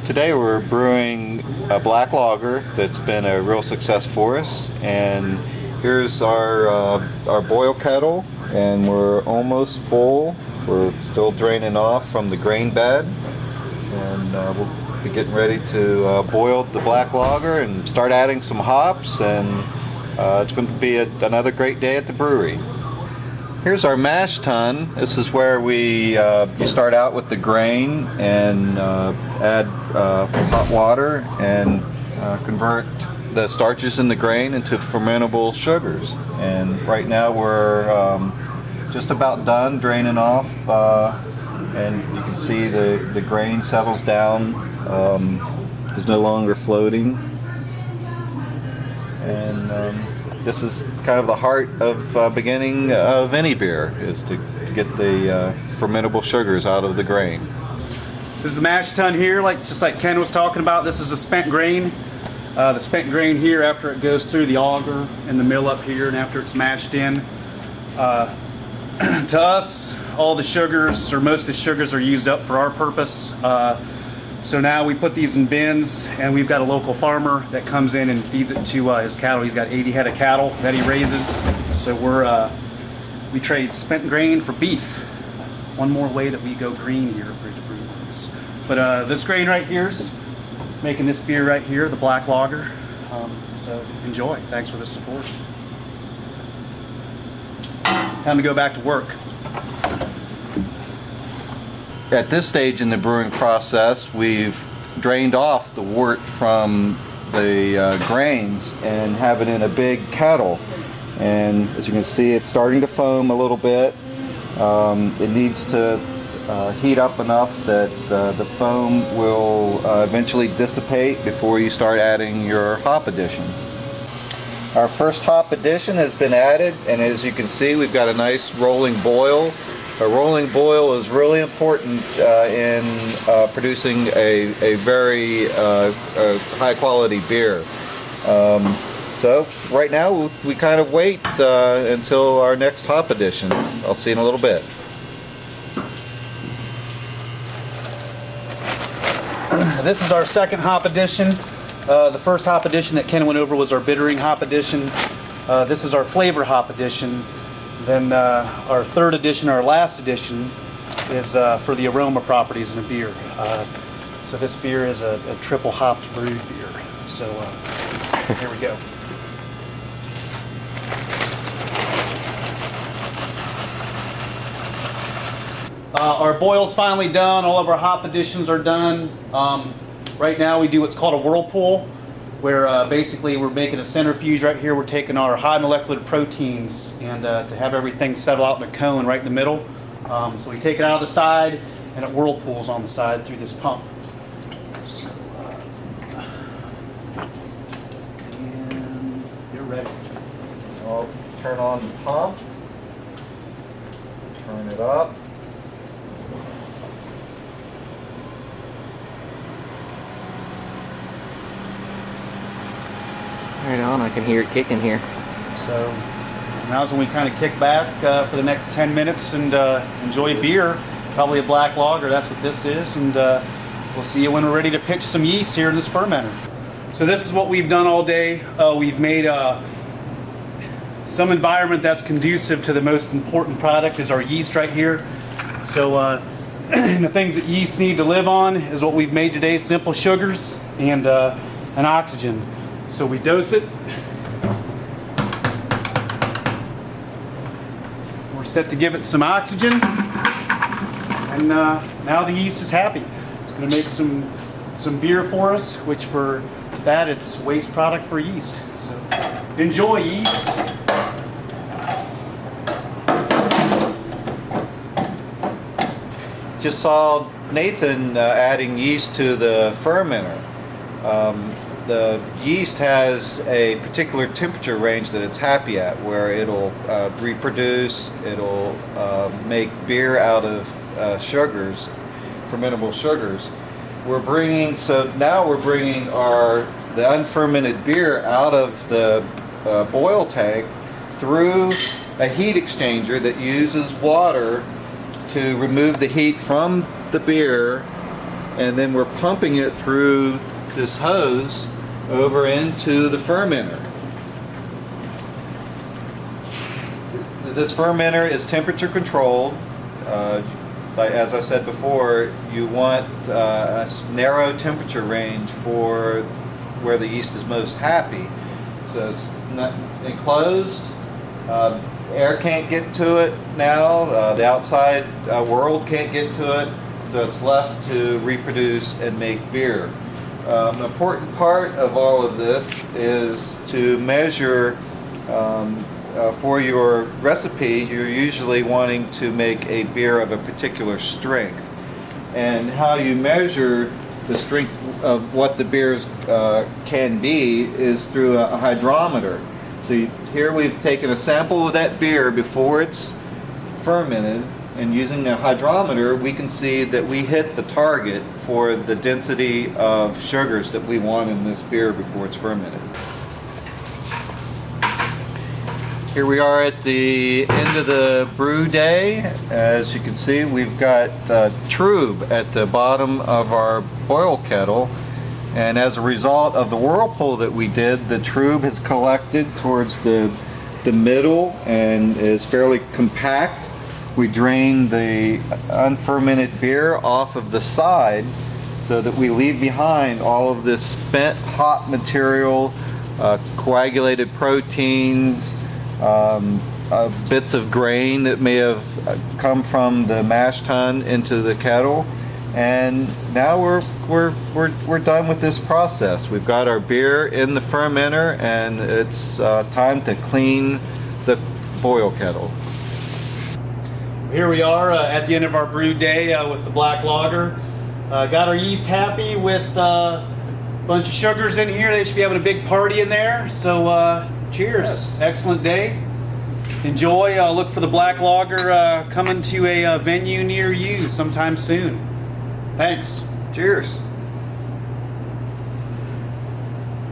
Today we're brewing a black lager that's been a real success for us, and here's our boil kettle, and we're almost full. We're still draining off from the grain bed, and we'll be getting ready to boil the black lager and start adding some hops, and it's going to be another great day at the brewery. Here's our mash tun. This is where you start out with the grain and add hot water and convert the starches in the grain into fermentable sugars. And right now we're just about done draining off, and you can see the grain settles down, is no longer floating, and this is kind of the heart of beginning of any beer, is to get the fermentable sugars out of the grain. This is the mash tun here, just like Ken was talking about. This is a spent grain. The spent grain here, after it goes through the auger and the mill up here, and after it's mashed in. To us, all the sugars, or most of the sugars, are used up for our purpose. So now we put these in bins, and we've got a local farmer that comes in and feeds it to his cattle. He's got 80 head of cattle that he raises. So we trade spent grain for beef. One more way that we go green here at Bridge Brew. But this grain right here's making this beer right here, the black lager. So enjoy. Thanks for the support. Time to go back to work. At this stage in the brewing process, we've drained off the wort from the grains and have it in a big kettle. And as you can see, it's starting to foam a little bit. It needs to heat up enough that the foam will eventually dissipate before you start adding your hop additions. Our first hop addition has been added, and as you can see, we've got a nice rolling boil. A rolling boil is really important in producing a very high quality beer. So right now we kind of wait until our next hop addition. I'll see you in a little bit. This is our second hop addition. The first hop addition that Ken went over was our bittering hop addition. This is our flavor hop addition. Then our third addition, our last addition, is for the aroma properties in a beer. So this beer is a triple hopped brewed beer. So here we go. Our boil's finally done. All of our hop additions are done. Right now we do what's called a whirlpool, where basically we're making a centrifuge right here. We're taking our high molecular proteins and to have everything settle out in a cone right in the middle. So we take it out of the side, and it whirlpools on the side through this pump. So, and you're ready. I'll turn on the pump, turn it up. Right on, I can hear it kicking here. So now's when we kind of kick back for the next 10 minutes and enjoy beer, probably a black lager. That's what this is, and we'll see you when we're ready to pitch some yeast here in this fermenter. So this is what we've done all day. We've made some environment that's conducive to the most important product, is our yeast right here. So the things that yeast need to live on is what we've made today: simple sugars and oxygen. So we dose it. We're set to give it some oxygen, and now the yeast is happy. It's going to make some beer for us, which for that it's waste product for yeast. So enjoy, yeast. Just saw Nathan adding yeast to the fermenter. The yeast has a particular temperature range that it's happy at, where it'll reproduce, it'll make beer out of sugars, fermentable sugars. Now we're bringing the unfermented beer out of the boil tank through a heat exchanger that uses water to remove the heat from the beer and then we're pumping it through this hose over into the fermenter. This fermenter is temperature controlled. As I said before, you want a narrow temperature range for where the yeast is most happy. So it's not enclosed. Air can't get to it now. The outside world can't get to it. So it's left to reproduce and make beer. An important part of all of this is to measure. For your recipe, you're usually wanting to make a beer of a particular strength. And how you measure the strength of what the beers can be is through a hydrometer. So here we've taken a sample of that beer before it's fermented, and using a hydrometer we can see that we hit the target for the density of sugars that we want in this beer before it's fermented. Here we are at the end of the brew day. As you can see, we've got trub at the bottom of our boil kettle, and as a result of the whirlpool that we did, the trub has collected towards the middle and is fairly compact. We drain the unfermented beer off of the side so that we leave behind all of this spent hop material, coagulated proteins, bits of grain that may have come from the mash tun into the kettle, and now we're done with this process. We've got our beer in the fermenter, and it's time to clean the boil kettle. Here we are at the end of our brew day with the black lager. Got our yeast happy with a bunch of sugars in here. They should be having a big party in there. So cheers. Yes. Excellent day. Enjoy. Look for the black lager coming to a venue near you sometime soon. Thanks. Cheers.